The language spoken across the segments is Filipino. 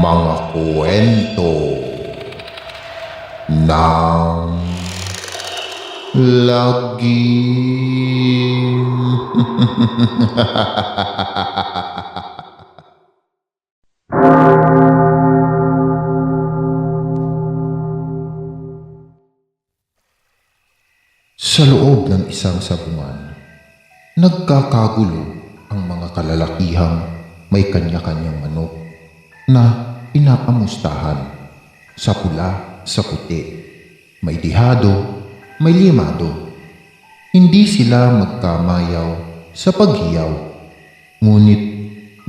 Mga kwento ng lagim. Sa loob ng isang sabungan, nagkakagulo ang mga kalalakihang may kanya-kanyang manok na pinapamustahan sa pula, sa puti, may dihado, may limado. Hindi sila magkamayaw sa paghiyaw, ngunit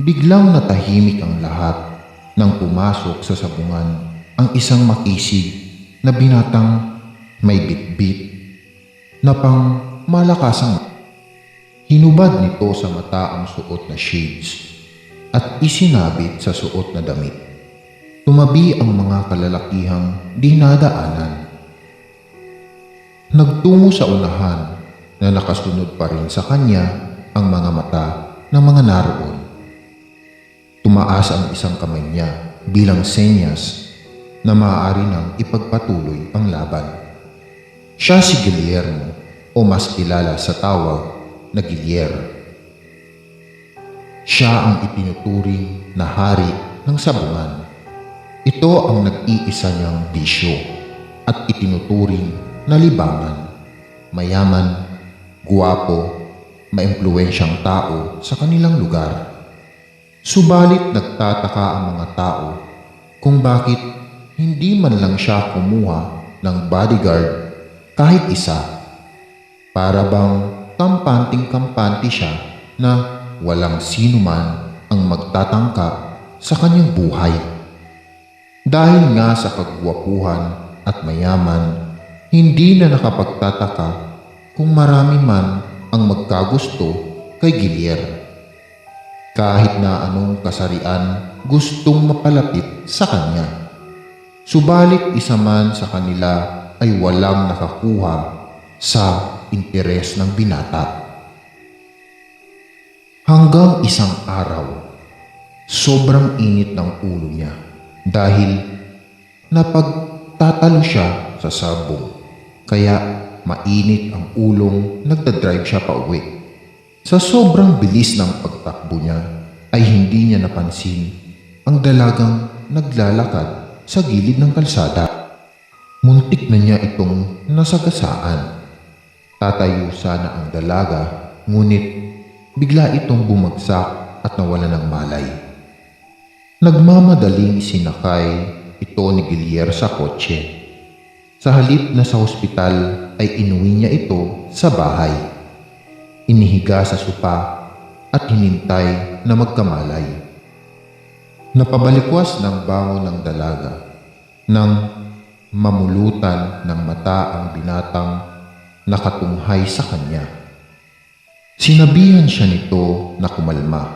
biglang natahimik ang lahat nang pumasok sa sabungan ang isang makisig na binatang may bitbit na pang malakasang hinubad nito sa mata ang suot na shades at isinabit sa suot na damit. Tumabi ang mga kalalakihang dinadaanan. Nagtungo sa unahan na nakasunod pa rin sa kanya ang mga mata ng mga naroon. Tumaas ang isang kamay niya bilang senyas na maaari nang ipagpatuloy ang laban. Siya si Guillermo o mas kilala sa tawag na Gilier. Siya ang itinuturing na hari ng sabungan. Ito ang nag-iisa niyang bisyo at itinuturing na libangan. Mayaman, guwapo, maimpluwensyang tao sa kanilang lugar. Subalit nagtataka ang mga tao kung bakit hindi man lang siya kumuha ng bodyguard kahit isa. Para bang kampanting-kampante siya na walang sino man ang magtatangka sa kanyang buhay. Dahil nga sa kagwapuhan at mayaman, hindi na nakapagtataka kung marami man ang magkagusto kay Gilier. Kahit na anong kasarian gustong mapalapit sa kanya. Subalit isa man sa kanila ay walang nakakuha sa interes ng binata. Hanggang isang araw, sobrang init ng ulo niya dahil napagtatalo siya sa sabong. Kaya mainit ang ulong nagdadrive siya pa uwi. Sa sobrang bilis ng pagtakbo niya ay hindi niya napansin ang dalagang naglalakad sa gilid ng kalsada. Muntik na niya itong nasagasaan. Tatayo sana ang dalaga, ngunit bigla itong bumagsak at nawala ng malay. Nagmamadaling sinakay ito ni Gilier sa kotse. Sa halip na sa ospital ay inuwi niya ito sa bahay. Inihiga sa sopa at hinintay na magkamalay. Napabalikwas ng bango ng dalaga nang mamulutan ng mata ang binatang nakatunghay sa kanya. Sinabihan siya nito na kumalma.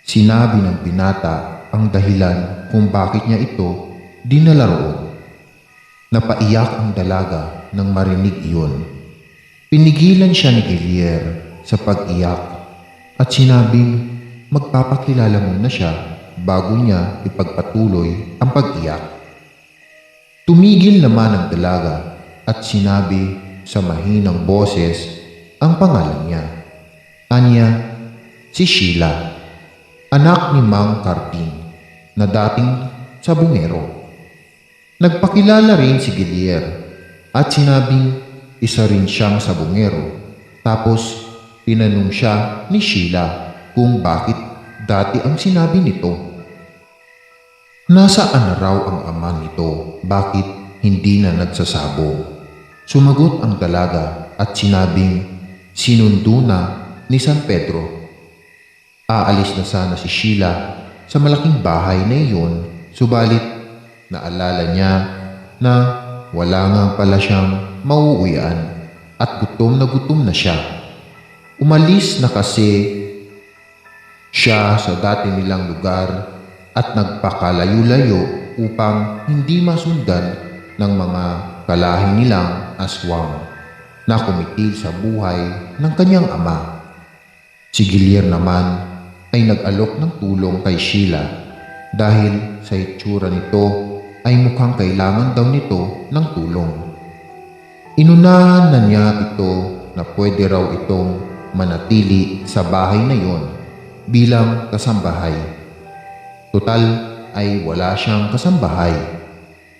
Sinabi ng binata ang dahilan kung bakit niya ito dinala roon. Napaiyak ang dalaga nang marinig iyon. Pinigilan siya ni Gilier sa pag-iyak at sinabing magpapakilala muna siya bago niya ipagpatuloy ang pag-iyak. Tumigil naman ang dalaga at sinabi sa mahinang boses ang pangalan niya. Anya, si Sheila, anak ni Mang Carpin na dating sabungero. Nagpakilala rin si Gilier at sinabing isa rin siyang sabungero. Tapos tinanong siya ni Sheila kung bakit dati ang sinabi nito. Nasaan raw ang ama nito, bakit hindi na nagsasabong? Sumagot ang dalaga at sinabing sinundo na ni San Pedro. Aalis na sana si Sheila sa malaking bahay na iyon, subalit naalala niya na wala nga pala siyang mauuwian at gutom na siya. Umalis na kasi siya sa dati nilang lugar at nagpakalayo-layo upang hindi masundan ng mga kalahing nilang aswang na kumitil sa buhay ng kanyang ama. Si Gilier naman ay nag-alok ng tulong kay Sheila dahil sa itsura nito ay mukhang kailangan daw nito ng tulong. Inunahan na niya ito na pwede raw itong manatili sa bahay na iyon bilang kasambahay. Tutal ay wala siyang kasambahay.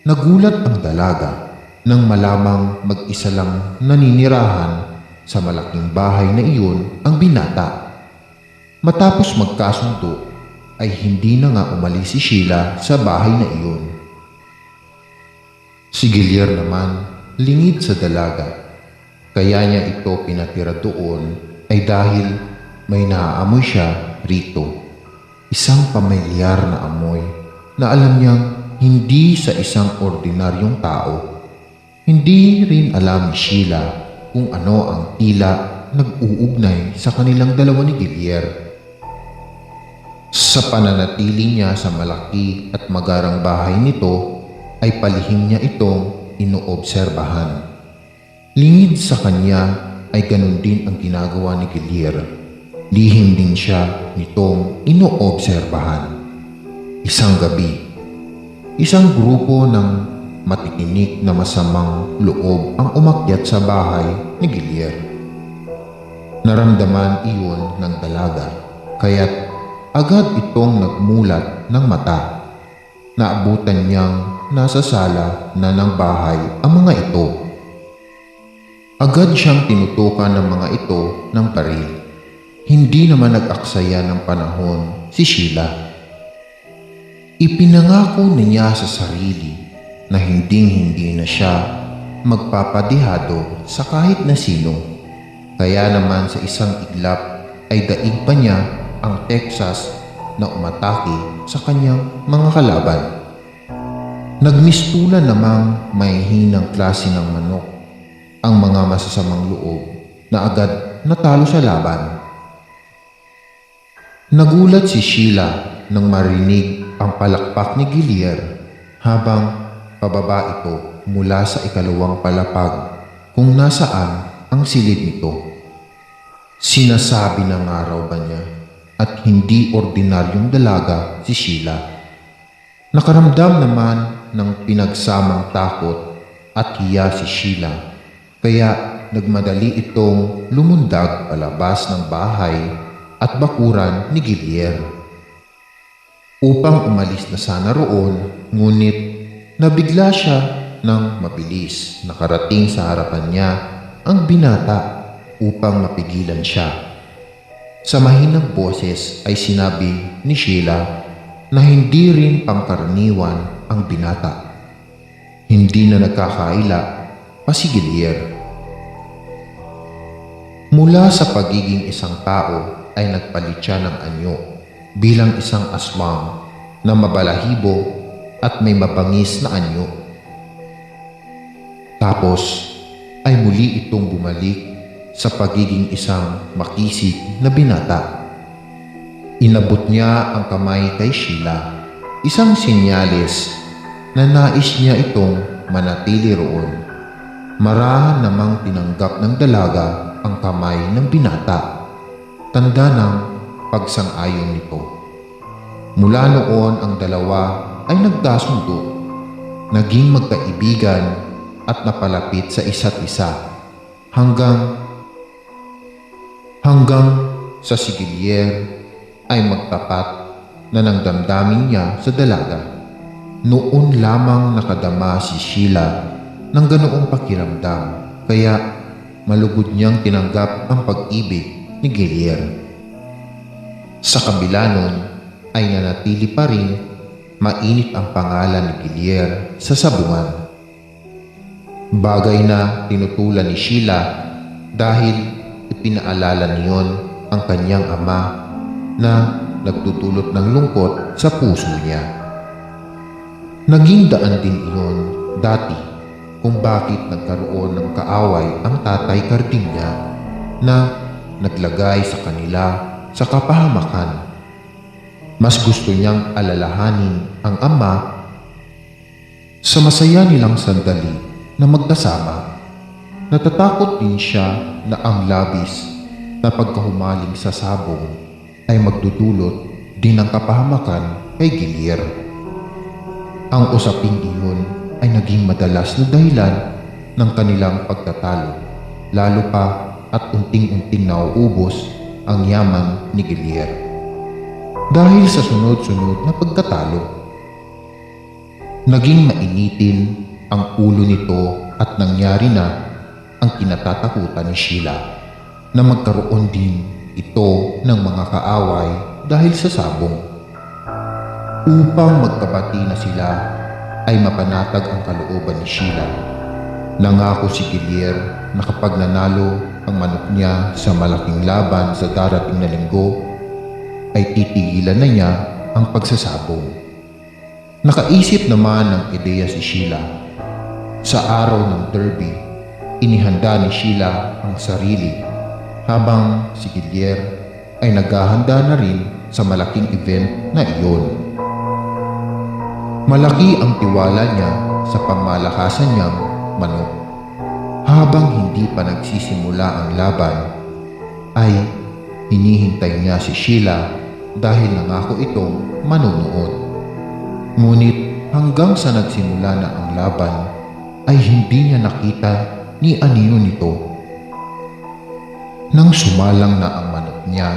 Nagulat ang dalaga nang malamang mag-isa lang naninirahan sa malaking bahay na iyon ang binata. Matapos magkasundo ay hindi na nga umalis si Sheila sa bahay na iyon. Si Guillier naman lingid sa dalaga. Kaya niya ito pinatira doon ay dahil may naaamoy siya rito. Isang pamilyar na amoy na alam niyang hindi sa isang ordinaryong tao. Hindi rin alam ni Sheila kung ano ang tila nag-uugnay sa kanilang dalawa ni Guillier. Sa pananatili niya sa malaki at magarang bahay nito ay palihim niya itong inoobserbahan. Lingid sa kanya ay ganun din ang ginagawa ni Guillier. Lihim din siya nitong inoobserbahan. Isang gabi, isang grupo ng matitinik na masamang loob ang umakyat sa bahay ni Guillier. Naramdaman iyon ng dalaga, kaya't agad itong nagmulat ng mata. Naabutan niyang nasa sala na ng bahay ang mga ito. Agad siyang tinutukan ng mga ito ng baril. Hindi naman nag-aksaya ng panahon si Sheila. Ipinangako niya sa sarili na hinding-hindi na siya magpapadihado sa kahit na sino. Kaya naman sa isang iglap ay daig pa niya ang Texas na umatake sa kanyang mga kalaban. Nagmistulan namang may hinang klase ng manok ang mga masasamang loob na agad natalo sa laban. Nagulat si Sheila nang marinig ang palakpak ni Guillier habang pababa ito mula sa ikalawang palapag kung nasaan ang silid nito. Sinasabi ng araw ba niya at hindi ordinaryong dalaga si Sheila. Nakaramdam naman ng pinagsamang takot at hiya si Sheila. Kaya nagmadali itong lumundag palabas ng bahay at bakuran ni Guillier. Upang umalis na sana roon, ngunit nabigla siya nang mabilis nakarating sa harapan niya ang binata upang mapigilan siya. Sa mahinang boses ay sinabi ni Sheila na hindi rin pangkaraniwan ang binata. Hindi na nagkakaila pa si Guillier. Mula sa pagiging isang tao ay nagpalit siya ng anyo bilang isang aswang na mabalahibo at may mabangis na anyo. Tapos ay muli itong bumalik sa pagiging isang makisig na binata. Inabot niya ang kamay kay Sheila, isang senyales na nais niya itong manatili roon. Marahan namang tinanggap ng dalaga ang kamay ng binata, tanda ng pagsang-ayon nito. Mula noon ang dalawa ay nagkasundo, naging magkaibigan at napalapit sa isa't isa hanggang sa si Guillier ay magtapat na ng damdamin niya sa dalaga. Noon lamang nakadama si Sheila ng ganoong pakiramdam, kaya malugod niyang tinanggap ang pag-ibig ni Guillier. Sa kabila nun ay nanatili pa rin mainit ang pangalan ni Guillier sa sabungan. Bagay na tinutulan ni Sheila dahil ipinaalala niyon ang kanyang ama na nagtutulot ng lungkot sa puso niya. Naging daan din iyon dati kung bakit nagkaroon ng kaaway ang tatay Cardinia na naglagay sa kanila sa kapahamakan. Mas gusto niyang alalahanin ang ama sa masaya nilang sandali na magkasama. Natatakot din siya na ang labis na pagkahumaling sa sabong ay magdudulot din ng kapahamakan kay Gilier. Ang usaping iyon ay naging madalas na dahilan ng kanilang pagtatalo, lalo pa at unting-unting nauubos ang yaman ni Gilier. Dahil sa sunod-sunod na pagtatalo, naging mainitin ang ulo nito at nangyari na ang kinatatakutan ni Sheila na magkaroon din ito ng mga kaaway dahil sa sabong. Upang magkabati na sila ay mapanatag ang kalooban ni Sheila. Nangako si Gilier na kapag nanalo ang manok niya sa malaking laban sa darating na linggo, ay titigilan na niya ang pagsasabong. Nakaisip naman ng ideya si Sheila. Sa araw ng derby, inihanda ni Sheila ang sarili habang si Gilier ay naghahanda na rin sa malaking event na iyon. Malaki ang tiwala niya sa pangmalakasan niyang manok. Habang hindi pa nagsisimula ang laban, ay hinihintay niya si Sheila dahil nangako itong manunood. Ngunit hanggang sa nagsimula na ang laban, ay hindi niya nakita ni anino nito. Nang sumalang na ang manok niya,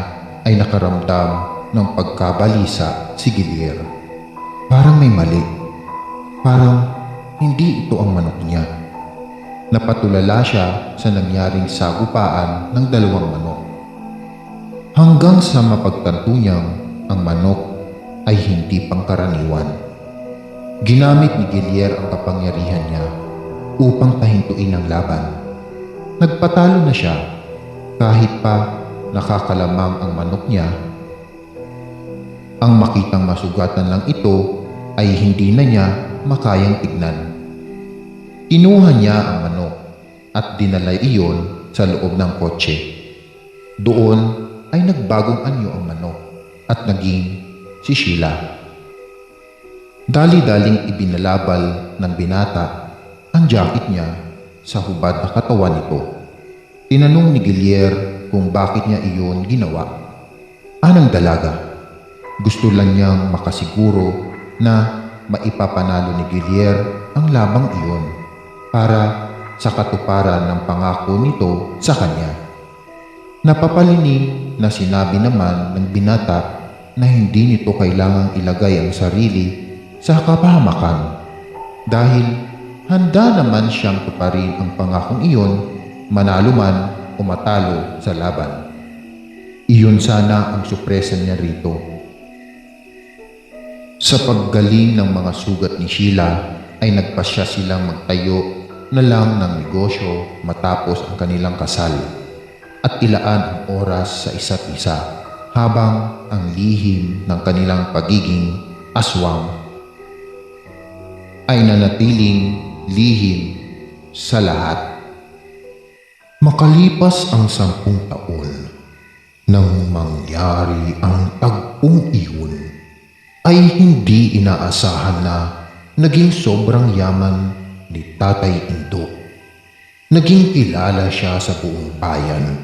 ay nakaramdam ng pagkabalisa si Gilier. Parang may mali. Parang hindi ito ang manok niya. Napatulala siya sa nangyaring sagupaan ng dalawang manok. Hanggang sa mapagtanto niyang ang manok ay hindi pangkaraniwan. Ginamit ni Gilier ang kapangyarihan niya upang pahintuin ang laban. Nagpatalo na siya kahit pa nakakalamang ang manok niya. Ang makitang masugatan lang ito ay hindi na niya makayang tignan. Kinuha niya ang manok at dinala iyon sa loob ng kotse. Doon ay nagbagong anyo ang manok at naging si Sheila. Dali-daling ibinalabal ng binata ang jacket niya sa hubad na katawan nito. Tinanong ni Gilier kung bakit niya iyon ginawa. Anang dalaga. Gusto lang niyang makasiguro na maipapanalo ni Gilier ang labang iyon para sa katuparan ng pangako nito sa kanya. Napapalinig na sinabi naman ng binata na hindi nito kailangang ilagay ang sarili sa kapahamakan dahil handa naman siyang tuparin ang pangakong iyon manalo man o matalo sa laban. Iyon sana ang supresa niya rito. Sa paggaling ng mga sugat ni Sheila ay nagpasya silang magtayo na lang ng negosyo matapos ang kanilang kasal at ilaan ang oras sa isa't isa habang ang lihim ng kanilang pagiging aswang ay nanatiling lihim sa lahat. Makalipas ang 10 taon nang mangyari ang tagpong iyon, ay hindi inaasahan na naging sobrang yaman ni Tatay Indo. Naging kilala siya sa buong bayan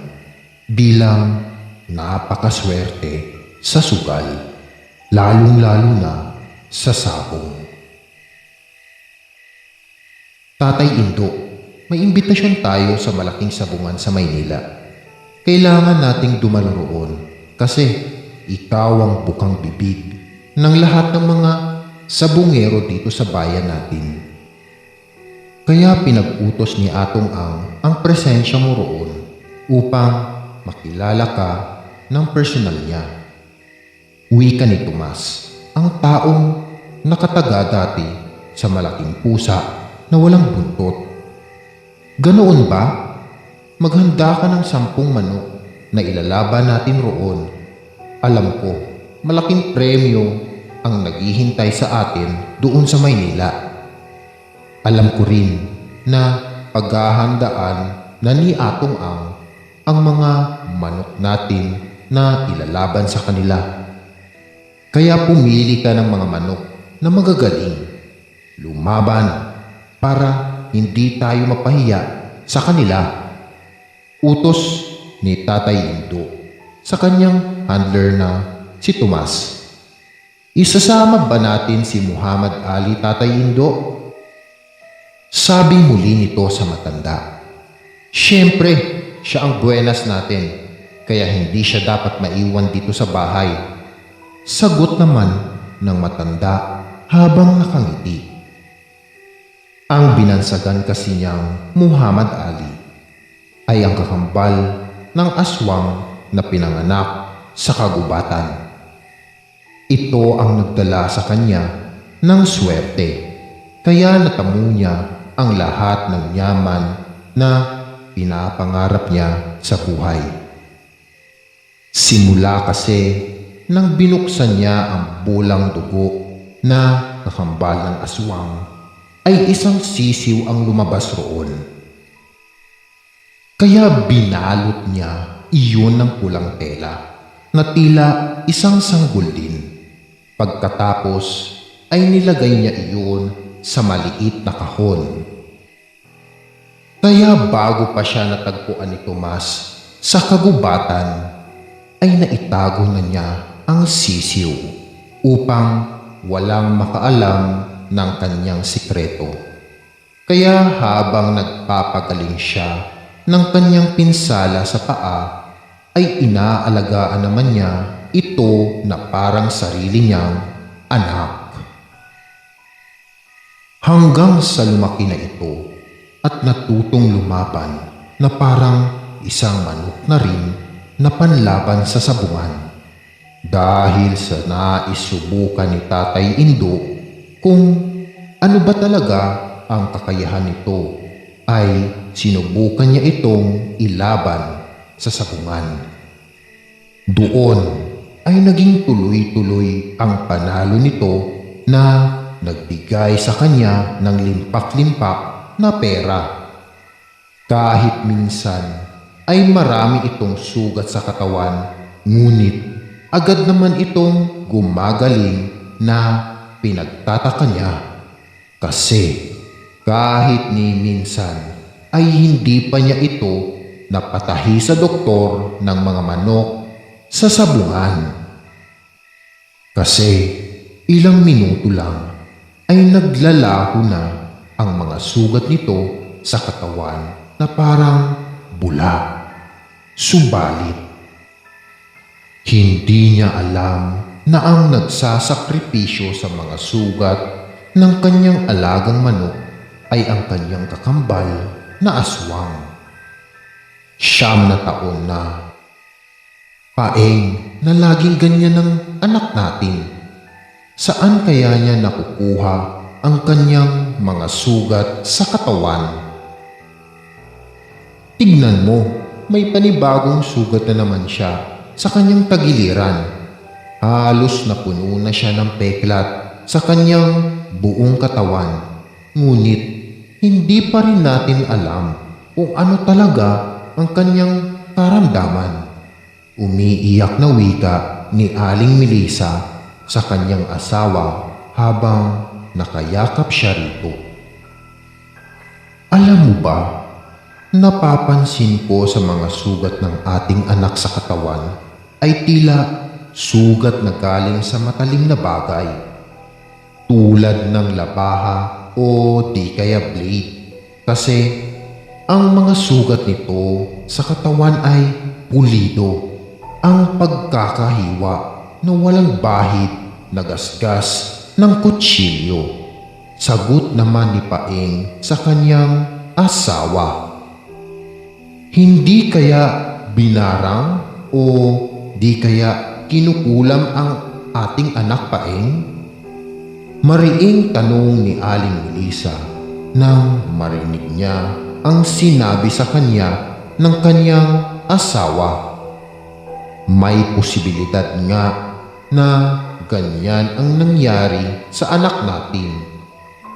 bilang napakaswerte sa sugal, lalong-lalo na sa sabong. Tatay Indo, may imbitasyon tayo sa malaking sabungan sa Maynila. Kailangan nating dumalo roon kasi ikaw ang bukang bibig ng lahat ng mga sabungero dito sa bayan natin. Kaya pinag-utos ni Atong ang presensya mo roon upang makilala ka ng personal niya. Wika ni Tomas, ang taong nakataga dati sa malaking pusa na walang buntot. Ganoon ba? Maghanda ka ng 10 manok na ilalaban natin roon. Alam ko, malaking premyo ang naghihintay sa atin doon sa Maynila. Alam ko rin na paghahandaan na ni Atong ang mga manok natin na ilalaban sa kanila. Kaya pumili ka ng mga manok na magagaling, lumaban para hindi tayo mapahiya sa kanila. Utos ni Tatay Indo sa kanyang handler na si Tomas. Isasama ba natin si Muhammad Ali, Tatay Indo? Sabi muli nito sa matanda. Siyempre, siya ang buenas natin, kaya hindi siya dapat maiwan dito sa bahay. Sagot naman ng matanda habang nakangiti. Ang binansagan kasi niyang Muhammad Ali ay ang kakambal ng aswang na pinanganak sa kagubatan. Ito ang nagdala sa kanya ng swerte, kaya natamo niya ang lahat ng yaman na pinapangarap niya sa buhay. Simula kasi nang binuksan niya ang bulang dugo na kakambal ng aswang, ay isang sisiw ang lumabas roon. Kaya binalot niya iyon ng pulang tela na tila isang sanggol din. Pagkatapos ay nilagay niya iyon sa maliit na kahon. Kaya bago pa siya natagpuan ni Tomas sa kagubatan, ay naitago na niya ang sisiw upang walang makaalam ng kanyang sikreto. Kaya habang nagpapagaling siya ng kanyang pinsala sa paa, ay inaalagaan naman niya ito na parang sarili niyang anak. Hanggang sa lumaki na ito at natutong lumaban na parang isang manok na rin na panlaban sa sabungan. Dahil sa naisubukan ni Tatay Indo kung ano ba talaga ang kakayahan nito, ay sinubukan niya itong ilaban sa sabungan. Doon ay naging tuloy-tuloy ang panalo nito na nagbigay sa kanya ng limpak-limpak na pera. Kahit minsan ay marami itong sugat sa katawan, ngunit agad naman itong gumagaling na pinagtataka niya. Kasi kahit ni minsan ay hindi pa niya ito napatahi sa doktor ng mga manok sa sabungan. Kasi ilang minuto lang ay naglalaho na ang mga sugat nito sa katawan na parang bula. Subalit, hindi niya alam na ang nagsasakripisyo sa mga sugat ng kanyang alagang manok ay ang kanyang kakambal na aswang. 9 na taon na. Paeng na laging ganyan ng anak natin. Saan kaya niya nakukuha ang kanyang mga sugat sa katawan? Tignan mo, may panibagong sugat na naman siya sa kanyang tagiliran. Halos napuno na siya ng peklat sa kanyang buong katawan. Ngunit hindi pa rin natin alam kung ano talaga ang kanyang karamdaman. Umiiyak na wika ni Aling Melissa sa kanyang asawa habang nakayakap siya rito. Alam mo ba, napapansin ko sa mga sugat ng ating anak sa katawan ay tila sugat na galing sa matalim na bagay, tulad ng labaha o di kaya blade. Kasi ang mga sugat nito sa katawan ay pulido. Ang pagkakahiwa na walang bahid na gasgas ng kutsilyo. Sagot naman ni Paeng sa kanyang asawa. Hindi kaya binarang o di kaya kinukulam ang ating anak, Paeng? Mariing tanong ni Aling Melissa nang marinig niya ang sinabi sa kanya ng kanyang asawa. May posibilidad nga na ganyan ang nangyari sa anak natin.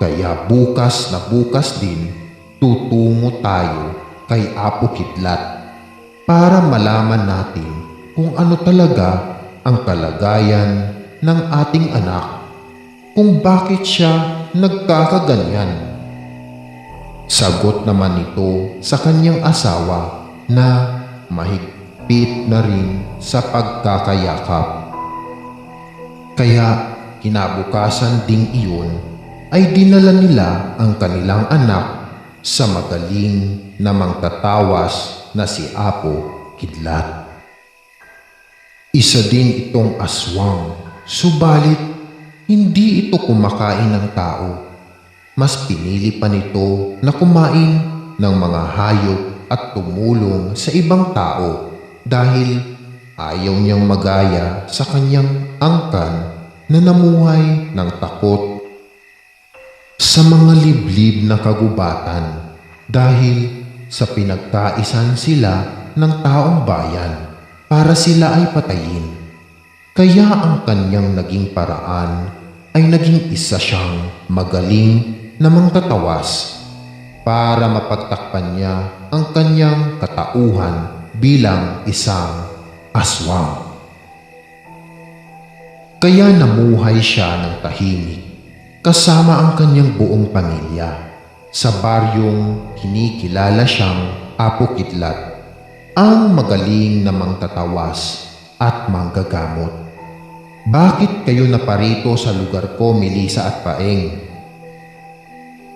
Kaya bukas na bukas din tutungo tayo kay Apo Kidlat para malaman natin kung ano talaga ang kalagayan ng ating anak, kung bakit siya nagkakaganyan. Sagot naman nito sa kanyang asawa na mahigpit na rin sa pagkakayakap. Kaya kinabukasan ding iyon ay dinala nila ang kanilang anak sa magaling na mangtatawas na si Apo Kidlat. Isa din itong aswang, subalit hindi ito kumakain ng tao. Mas pinili pa nito na kumain ng mga hayop at tumulong sa ibang tao dahil ayaw niyang magaya sa kanyang angkan na namuhay ng takot sa mga liblib na kagubatan dahil sa pinagkaisan sila ng taong bayan para sila ay patayin. Kaya ang kanyang naging paraan ay naging isa siyang magaling na mangtatawas para mapagtakpan niya ang kanyang katauhan bilang isang aswang. Kaya namuhay siya ng tahimik kasama ang kanyang buong pamilya sa baryong kinikilala siyang Apo Kidlat, ang magaling na mangtatawas at manggagamot. Bakit kayo naparito sa lugar ko, Melissa at Paeng?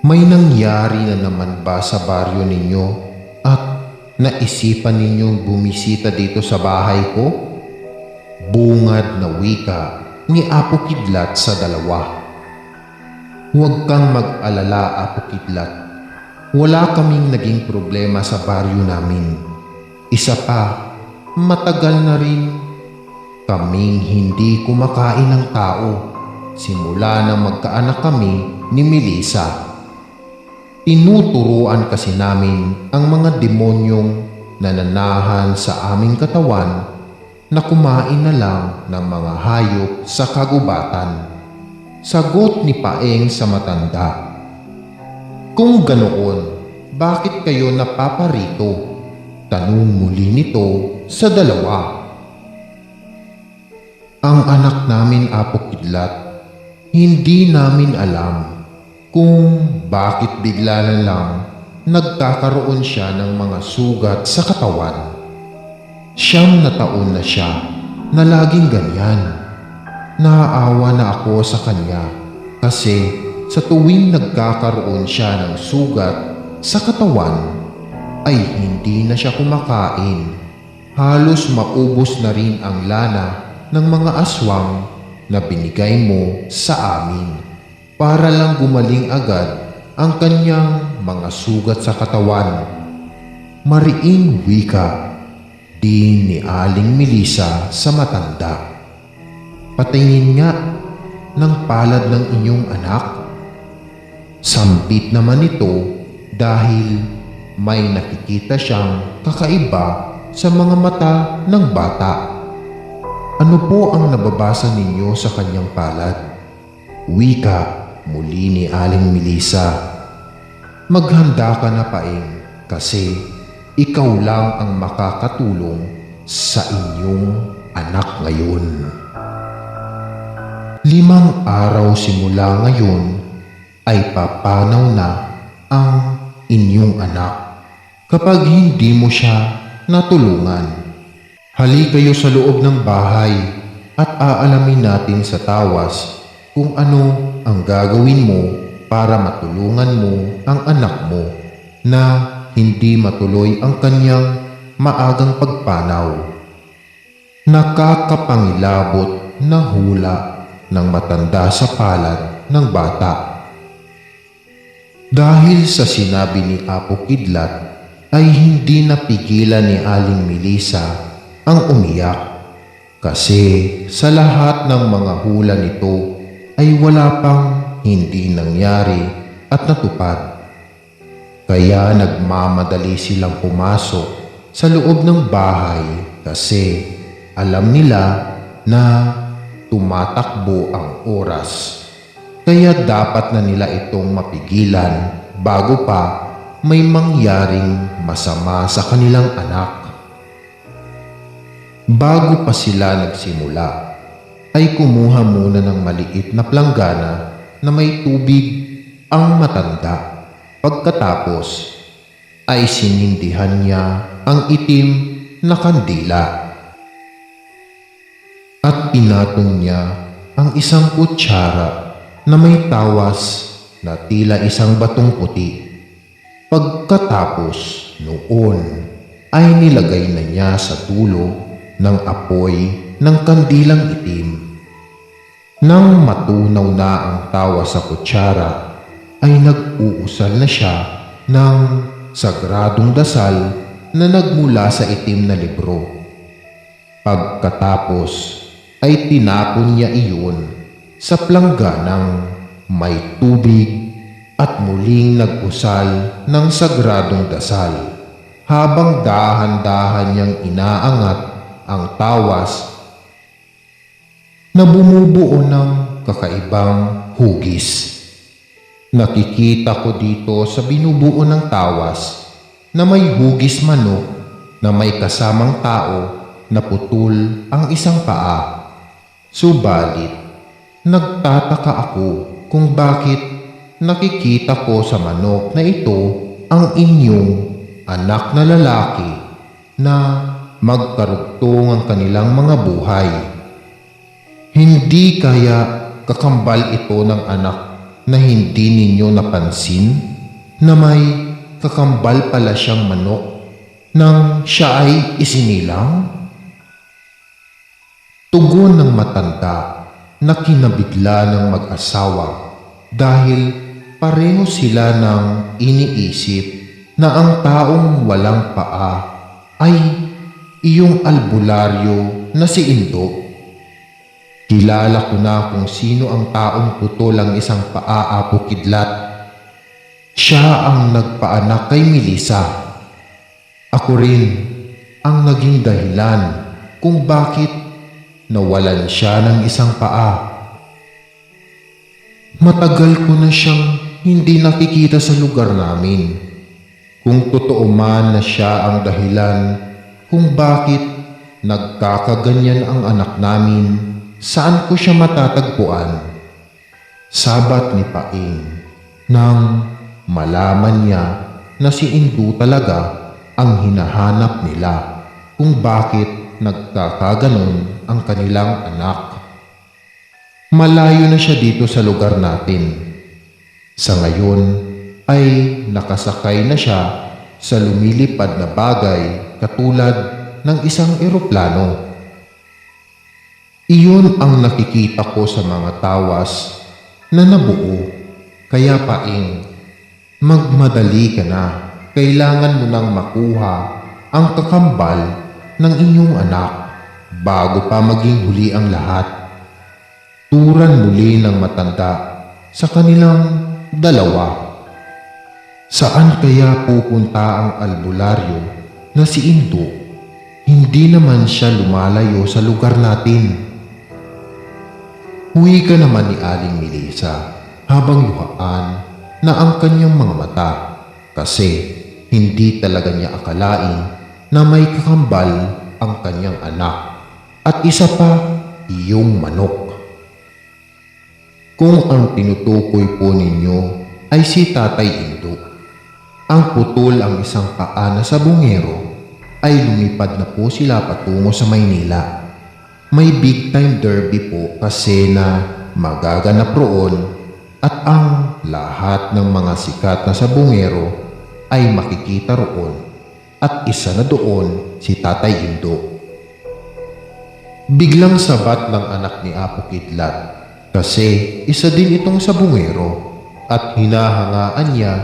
May nangyari na naman ba sa baryo ninyo at naisipan ninyong bumisita dito sa bahay ko? Bungad na wika ni Apo Kidlat sa dalawa. Huwag kang mag-alala, Apo Kidlat. Wala kaming naging problema sa baryo namin. Isa pa, matagal na rin kaming hindi kumakain ng tao simula nang magkaanak kami ni Melissa. Tinuturuan kasi namin ang mga demonyong nananahan sa aming katawan na kumain na lang ng mga hayop sa kagubatan. Sagot ni Paeng sa matanda. Kung ganoon, bakit kayo napaparito? Tanong muli nito sa dalawa. Ang anak namin, Apo Kidlat, hindi namin alam kung bakit bigla na lang nagkakaroon siya ng mga sugat sa katawan. 9 na taon na siya na laging ganyan. Naaawa na ako sa kanya kasi sa tuwing nagkakaroon siya ng sugat sa katawan ay hindi na siya kumakain. Halos maubos na rin ang lana ng mga aswang na binigay mo sa amin para lang gumaling agad ang kanyang mga sugat sa katawan. Mariing wika din ni Aling Melissa sa matanda. Patingin nga ng palad ng inyong anak. Sambit naman ito dahil may nakikita siyang kakaiba sa mga mata ng bata. Ano po ang nababasa ninyo sa kanyang palad? Wika muli ni Aling Melissa. Maghanda ka na, Paeng, kasi ikaw lang ang makakatulong sa inyong anak ngayon. 5 araw simula ngayon ay papanaw na ang inyong anak kapag hindi mo siya natulungan. Hali kayo sa loob ng bahay at aalamin natin sa tawas kung ano ang gagawin mo para matulungan mo ang anak mo na hindi matuloy ang kanyang maagang pagpanaw. Nakakapangilabot na hula ng matanda sa palad ng bata. Dahil sa sinabi ni Apo Kidlat ay hindi napigilan ni Aling Melissa ang umiyak kasi sa lahat ng mga hula nito ay wala pang hindi nangyari at natupad. Kaya nagmamadali silang pumasok sa loob ng bahay kasi alam nila na tumatakbo ang oras. Kaya dapat na nila itong mapigilan bago pa may mangyaring masama sa kanilang anak. Bago pa sila nagsimula, ay kumuha muna ng maliit na planggana na may tubig ang matanda. Pagkatapos ay sinindihan niya ang itim na kandila at pinatong niya ang isang kutsara na may tawas na tila isang batong puti. Pagkatapos noon ay nilagay na niya sa dulo ng apoy ng kandilang itim. Nang matunaw na ang tawas sa kutsara ay nag-uusal na siya ng sagradong dasal na nagmula sa itim na libro. Pagkatapos ay tinapon niya iyon sa plangganang may tubig at muling nag-usal ng sagradong dasal habang dahan-dahan niyang inaangat ang tawas na bumubuo ng kakaibang hugis. Nakikita ko dito sa binubuo ng tawas na may hugis manok na may kasamang tao na putol ang isang paa. Subalit, nagtataka ako kung bakit nakikita ko sa manok na ito ang inyong anak na lalaki na magkarugtong ang kanilang mga buhay. Hindi kaya kakambal ito ng anak na hindi ninyo napansin na may kakambal pala siyang manok nang siya ay isinilang? Tugon ng matanda na kinabigla ng mag-asawa dahil pareho sila ng iniisip na ang taong walang paa ay iyong albularyo na si Indo. Kilala ko na kung sino ang taong putol ang isang paa, Apo Kidlat. Siya ang nagpaanak kay Melissa. Ako rin ang naging dahilan kung bakit nawalan siya ng isang paa. Matagal ko na siyang hindi nakikita sa lugar namin. Kung totoo man na siya ang dahilan kung bakit nagkakaganyan ang anak namin, saan ko siya matatagpuan? Sabat ni Paing nang malaman niya na si Indu talaga ang hinahanap nila kung bakit nagkakaganon ang kanilang anak. Malayo na siya dito sa lugar natin. Sa ngayon ay nakasakay na siya sa lumilipad na bagay katulad ng isang eroplano. Iyon ang nakikita ko sa mga tawas na nabuo. Kaya Paing, magmadali ka na. Kailangan mo nang makuha ang kakambal ng inyong anak bago pa maging huli ang lahat. Turan muli ng matanda sa kanilang dalawa. Saan kaya pupunta ang albularyo na si Indo? Hindi naman siya lumalayo sa lugar natin. Huwi ka naman ni Aling Melissa habang luhaan na ang kanyang mga mata kasi hindi talaga niya akalain na may kakambal ang kanyang anak at isa pa iyong manok. Kung ang tinutukoy po ninyo ay si Tatay Indo, ang putol ang isang paa na sa bungero, ay lumipad na po sila patungo sa Maynila. May big time derby po kasi na magaganap roon at ang lahat ng mga sikat na sa bungero ay makikita roon at isa na doon si Tatay Indo. Biglang sabat ng anak ni Apo Kidlat kasi isa din itong sa bungero at hinahangaan niya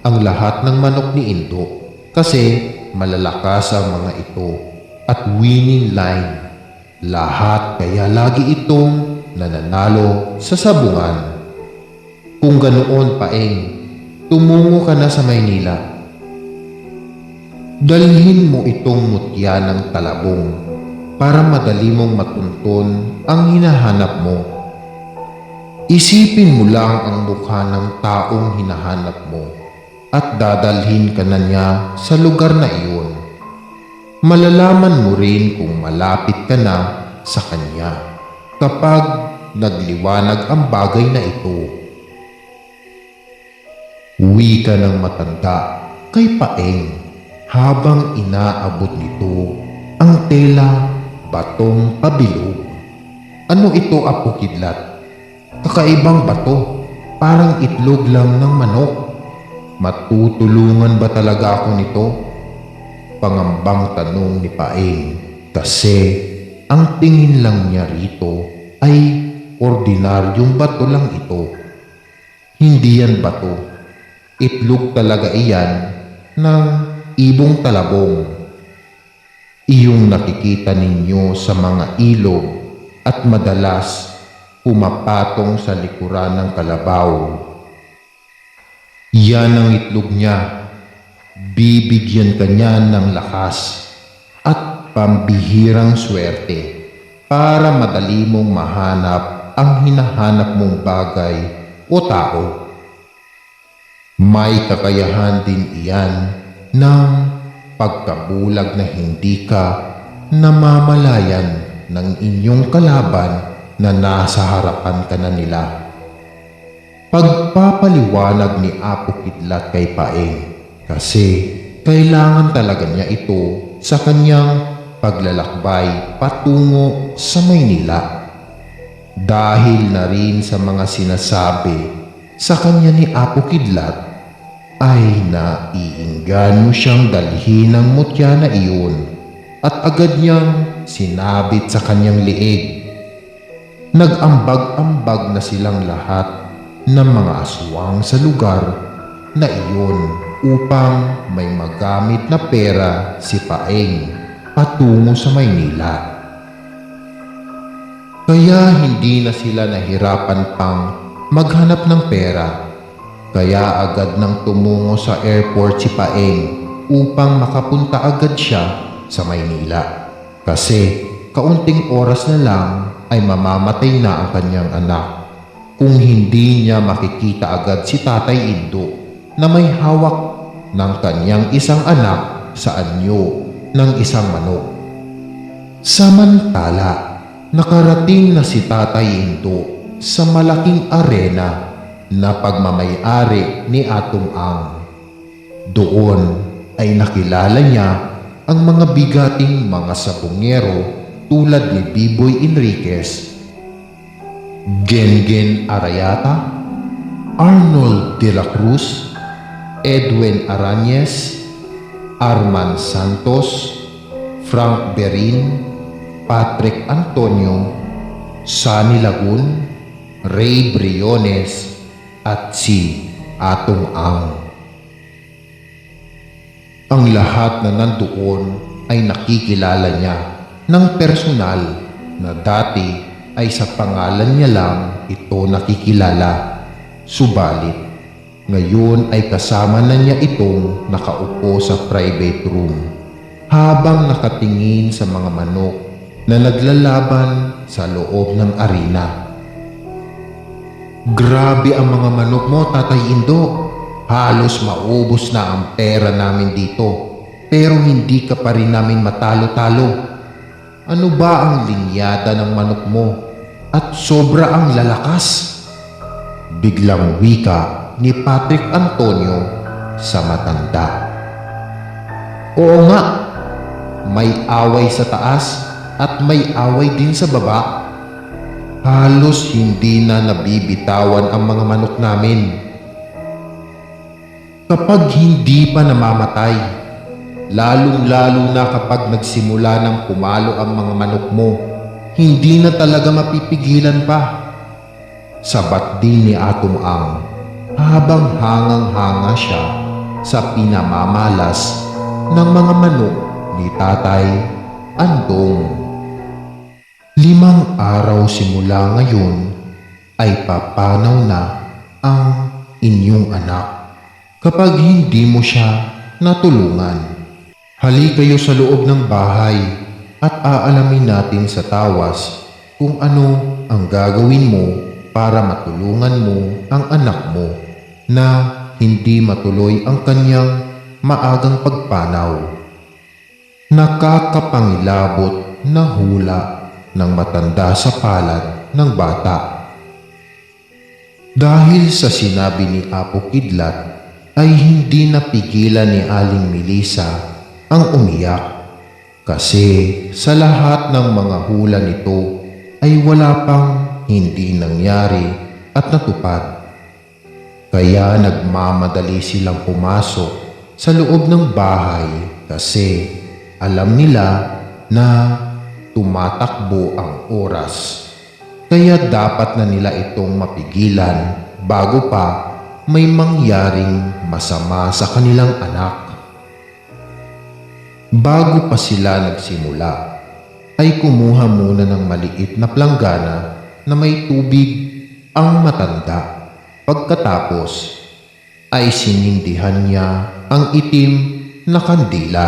ang lahat ng manok ni Indo kasi malalakas ang mga ito at winning line. Lahat kaya lagi itong nananalo sa sabungan. Kung ganoon Paeng, tumungo ka na sa Maynila. Dalhin mo itong mutya ng talabong para madali mong matunton ang hinahanap mo. Isipin mo lang ang mukha ng taong hinahanap mo at dadalhin ka na niya sa lugar na iyon. Malalaman mo rin kung malapit ka na sa kanya kapag nagliwanag ang bagay na ito. Uwi ka ng matanda kay Paeng habang inaabot nito ang tela batong pabilog. Ano ito, Apo Kidlat? Kakaibang bato, parang itlog lang ng manok. Matutulungan ba talaga ako nito? Pangambang tanong ni Paeng, kasi ang tingin lang niya rito ay ordinaryong bato lang ito. Hindi yan bato. Itlog talaga iyan ng ibong talabong. Iyong nakikita ninyo sa mga ilog at madalas pumapatong sa likuran ng kalabaw. Yan ang itlog niya. Bibigyan ka niya ng lakas at pambihirang swerte para madali mong mahanap ang hinahanap mong bagay o tao. May kakayahan din iyan ng pagkabulag na hindi ka namamalayan ng inyong kalaban na nasa harapan ka na nila. Pagpapaliwanag ni Apo Kidlat kay Paeng, kasi kailangan talaga niya ito sa kanyang paglalakbay patungo sa Maynila. Dahil na rin sa mga sinasabi sa kanya ni Apo Kidlat, ay naiinganyo siyang dalhin ng mutya na iyon at agad niyang sinabit sa kanyang liig. Nag-ambag-ambag na silang lahat ng mga aswang sa lugar na iyon upang may magamit na pera si Paeng patungo sa Maynila. Kaya hindi na sila nahirapan pang maghanap ng pera. Kaya agad nang tumungo sa airport si Paeng upang makapunta agad siya sa Maynila. Kasi kaunting oras na lang ay mamamatay na ang kanyang anak kung hindi niya makikita agad si Tatay Indo na may hawak ng kanyang isang anak sa anyo ng isang manok. Samantala, nakarating na si Tatay Indo sa malaking arena na pagmamay-ari ni Atong Ang. Doon ay nakilala niya ang mga bigating mga sabongero tulad ni Biboy Enriquez, Gengen Arayata, Arnold de la Cruz, Edwin Arañez, Arman Santos, Frank Berin, Patrick Antonio, Sunny Lagun, Ray Briones, at si Atong Ang. Ang lahat na nandoon ay nakikilala niya ng personal na dati ay sa pangalan niya lang ito nakikilala. Subalit, ngayon ay kasama na niya itong nakaupo sa private room habang nakatingin sa mga manok na naglalaban sa loob ng arena. Grabe ang mga manok mo, Tatay Indo. Halos maubos na ang pera namin dito. Pero hindi ka pa rin namin matalo-talo. Ano ba ang linyada ng manok mo? At sobra ang lalakas. Biglang wika ni Patrick Antonio sa matanda. Oo nga, may away sa taas at may away din sa baba. Halos hindi na nabibitawan ang mga manok namin. Kapag hindi pa namamatay, lalong-lalo na kapag nagsimula ng pumalo ang mga manok mo, hindi na talaga mapipigilan pa. Sabat din ni Atong Ang habang hangang-hanga siya sa pinamamalas ng mga manok ni Tatay Andong. 5 araw simula ngayon ay papanaw na ang inyong anak kapag hindi mo siya natulungan. Hali kayo sa loob ng bahay at aalamin natin sa tawas kung ano ang gagawin mo para matulungan mo ang anak mo na hindi matuloy ang kanyang maagang pagpanaw. Nakakapangilabot na hula ng matanda sa palad ng bata. Dahil sa sinabi ni Apo Kidlat ay hindi napigilan ni Aling Melissa ang umiyak kasi sa lahat ng mga hula nito ay wala pang hindi nangyari at natupad. Kaya nagmamadali silang pumasok sa loob ng bahay kasi alam nila na tumatakbo ang oras. Kaya dapat na nila itong mapigilan bago pa may mangyaring masama sa kanilang anak. Bago pa sila nagsimula, ay kumuha muna ng maliit na planggana na may tubig ang matanda. Pagkatapos ay sinindihan niya ang itim na kandila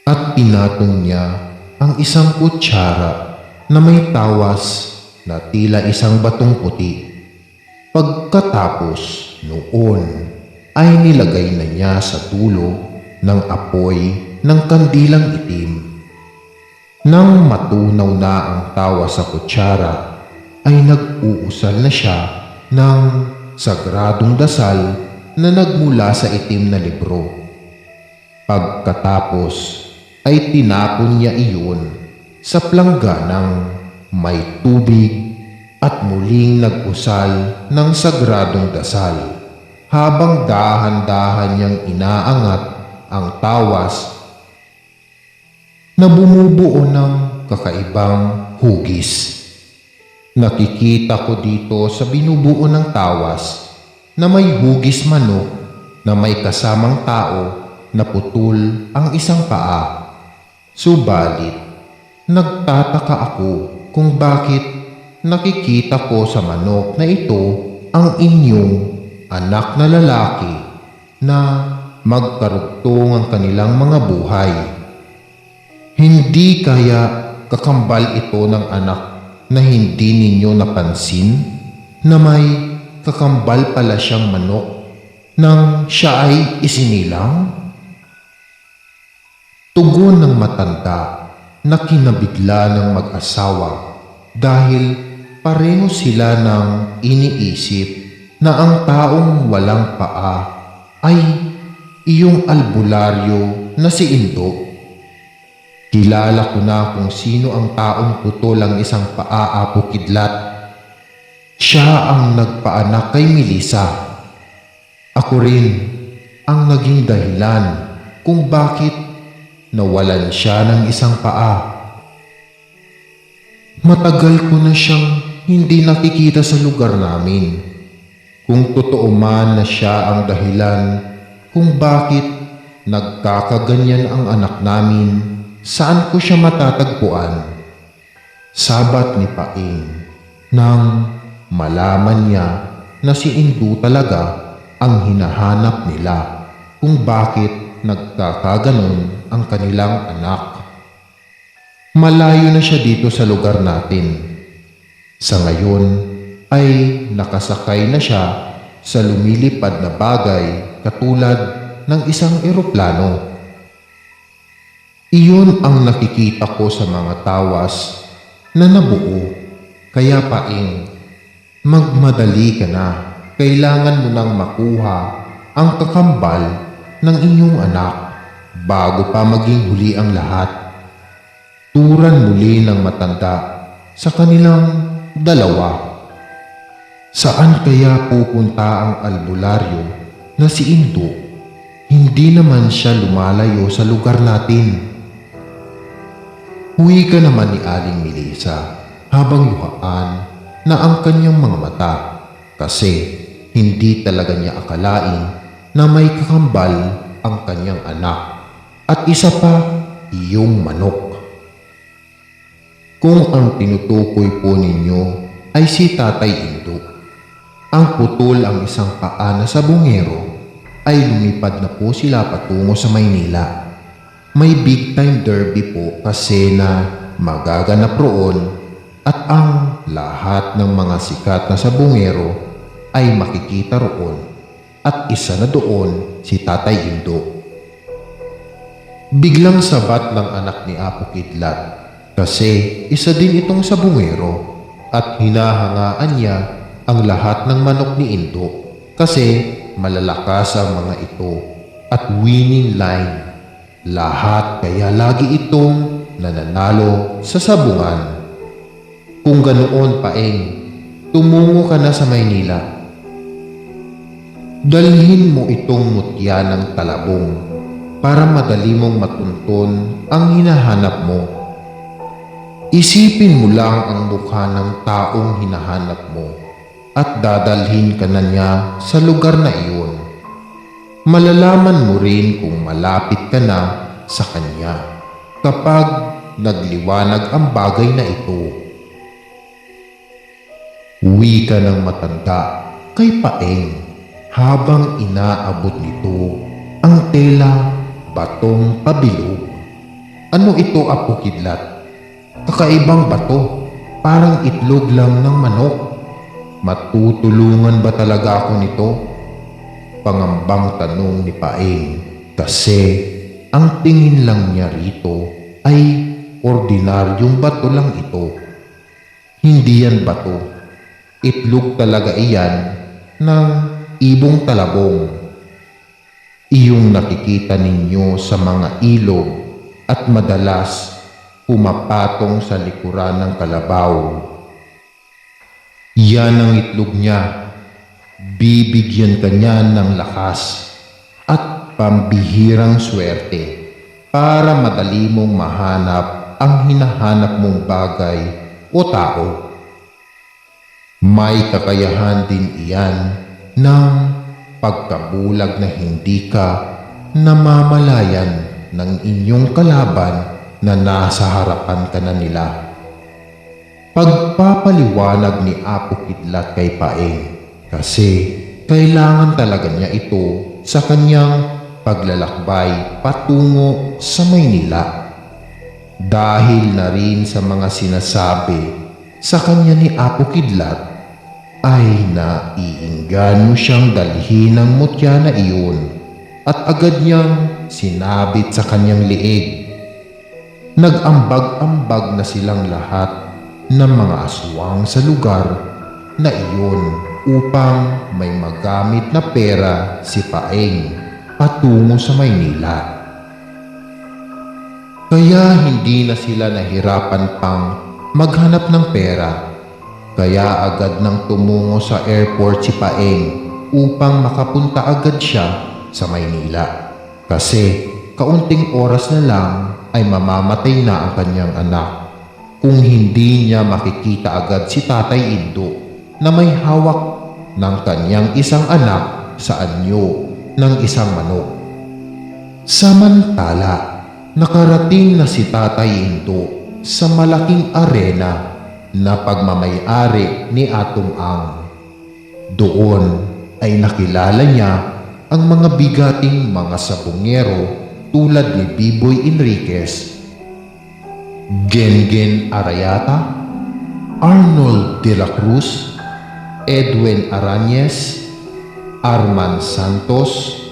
at pinatong niya ang isang kutsara na may tawas na tila isang batong puti. Pagkatapos noon ay nilagay na niya sa dulo ng apoy ng kandilang itim. Nang matunaw na ang tawa sa kutsara, ay nag-uusal na siya ng sagradong dasal na nagmula sa itim na libro. Pagkatapos ay tinapon niya iyon sa plangganang may tubig at muling nag-usal ng sagradong dasal habang dahan-dahan niyang inaangat ang tawas na bumubuo ng kakaibang hugis. Nakikita ko dito sa binubuo ng tawas na may hugis manok na may kasamang tao na putol ang isang paa. Subalit, nagtataka ako kung bakit nakikita ko sa manok na ito ang inyong anak na lalaki na magkarugtong ang kanilang mga buhay. Hindi kaya kakambal ito ng anak na hindi ninyo napansin na may kakambal pala siyang manok nang siya ay isinilang? Tugon ng matanda na kinabigla ng mag-asawa dahil pareho sila ng iniisip na ang taong walang paa ay iyong albularyo na si Indo. Kilala ko na kung sino ang taong putol ang isang paa, Apo Kidlat. Siya ang nagpaanak kay Melissa. Ako rin ang naging dahilan kung bakit nawalan siya ng isang paa. Matagal ko na siyang hindi nakikita sa lugar namin. Kung totoo man na siya ang dahilan kung bakit nagkakaganyan ang anak namin, saan ko siya matatagpuan? Sabat ni Paing nang malaman niya na si Indu talaga ang hinahanap nila kung bakit nagkakaganon ang kanilang anak. Malayo na siya dito sa lugar natin. Sa ngayon ay nakasakay na siya sa lumilipad na bagay katulad ng isang eroplano. Iyon ang nakikita ko sa mga tawas na nabuo. Kaya Paing, magmadali ka na. Kailangan mo nang makuha ang kakambal ng inyong anak bago pa maging huli ang lahat. Turan muli ng matanda sa kanilang dalawa. Saan kaya pupunta ang albularyo na si Indo? Hindi naman siya lumalayo sa lugar natin. Huwi ka naman ni Aling Melissa habang luhaan na ang kanyang mga mata kasi hindi talaga niya akalain na may kakambal ang kanyang anak at isa pa iyong manok. Kung ang tinutukoy po ninyo ay si Tatay Indo, ang putol ang isang paa na sa bungero, ay lumipad na po sila patungo sa Maynila. May big time derby po kasi na magaganap roon at ang lahat ng mga sikat na sabungero ay makikita roon at isa na doon si Tatay Indo. Biglang sabat ng anak ni Apo Kidlat kasi isa din itong sabungero at hinahangaan niya ang lahat ng manok ni Indo kasi malalakas ang mga ito at winning line. Lahat kaya lagi itong nananalo sa sabungan. Kung ganoon Paeng, tumungo ka na sa Maynila. Dalhin mo itong mutya ng talabong para madali mong matunton ang hinahanap mo. Isipin mo lang ang mukha ng taong hinahanap mo at dadalhin ka na niya sa lugar na iyon. Malalaman mo rin kung malapit ka na sa kanya kapag nagliwanag ang bagay na ito. Wika ng matanda kay Paeng habang inaabot nito ang tela batong pabilog. Ano ito, Apo Kidlat? Kakaibang bato, parang itlog lang ng manok. Matutulungan ba talaga ako nito? Pangambang tanong ni Paeng kasi ang tingin lang niya rito ay ordinaryong bato lang ito. Hindi yan bato. Itlog talaga iyan ng ibong talabong. Iyong nakikita ninyo sa mga ilog at madalas pumapatong sa likuran ng kalabaw. Yan ang itlog niya. Bibigyan ka niya ng lakas at pambihirang swerte para madali mong mahanap ang hinahanap mong bagay o tao. May kakayahan din iyan ng pagkabulag na hindi ka namamalayan ng inyong kalaban na nasa harapan ka na nila. Pagpapaliwanag ni Apo Kidlat kay Paeng kasi kailangan talaga niya ito sa kanyang paglalakbay patungo sa Maynila. Dahil na rin sa mga sinasabi sa kanya ni Apo Kidlat ay naiinganyo siyang dalhin ng mutya na iyon at agad niyang sinabit sa kanyang liig. Nag-ambag-ambag na silang lahat ng mga aswang sa lugar na iyon upang may magamit na pera si Paeng patungo sa Maynila. Kaya hindi na sila nahirapan pang maghanap ng pera. Kaya agad nang tumungo sa airport si Paeng upang makapunta agad siya sa Maynila. Kasi kaunting oras na lang ay mamamatay na ang kanyang anak kung hindi niya makikita agad si Tatay Indo na may hawak ng kanyang isang anak sa anyo ng isang manok. Samantala, nakarating na si Tatay Indo sa malaking arena na pagmamay-ari ni Atong Ang. Doon ay nakilala niya ang mga bigating mga sabongero tulad ni Biboy Enriquez, Gengen Arayata, Arnold de la Cruz, Edwin Arañez, Arman Santos,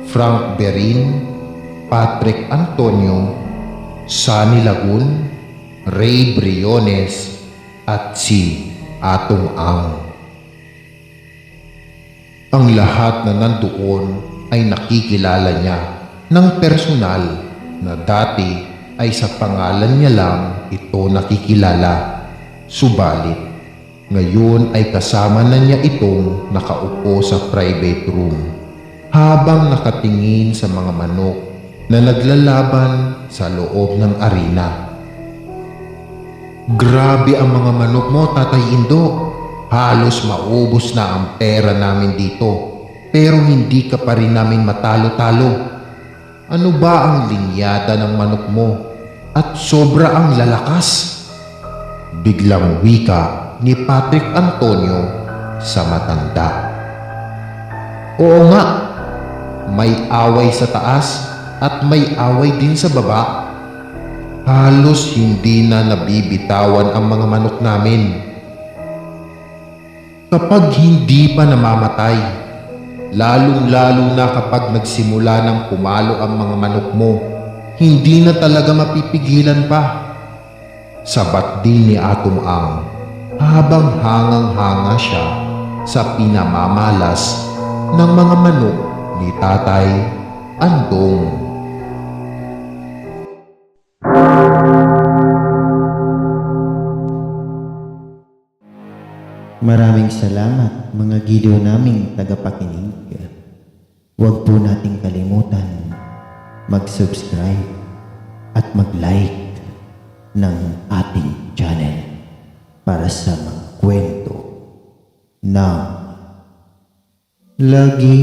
Frank Berin, Patrick Antonio, Sunny Lagun, Ray Briones, at si Atong Ang. Ang lahat na nandoon ay nakikilala niya ng personal na dati ay sa pangalan niya lang ito nakikilala. Subalit, ngayon ay kasama na niya itong nakaupo sa private room habang nakatingin sa mga manok na naglalaban sa loob ng arena. Grabe ang mga manok mo, Tatay Indo. Halos maubos na ang pera namin dito. Pero hindi ka pa rin namin matalo-talo. Ano ba ang linyada ng manok mo? At sobra ang lalakas. Biglang wika ni Patrick Antonio sa matanda. Oo nga, may away sa taas at may away din sa baba. Halos hindi na nabibitawan ang mga manok namin. Kapag hindi pa namamatay, lalong-lalo na kapag nagsimula ng pumalo ang mga manok mo, hindi na talaga mapipigilan pa. Sabat din ni Atong Ang habang hangang-hanga siya sa pinamamalas ng mga manok ni Tatay Andong. Maraming salamat mga giliw naming tagapakinig. Huwag po nating kalimutan mag-subscribe at mag-like ng ating channel para sa mga kwento ng lagi.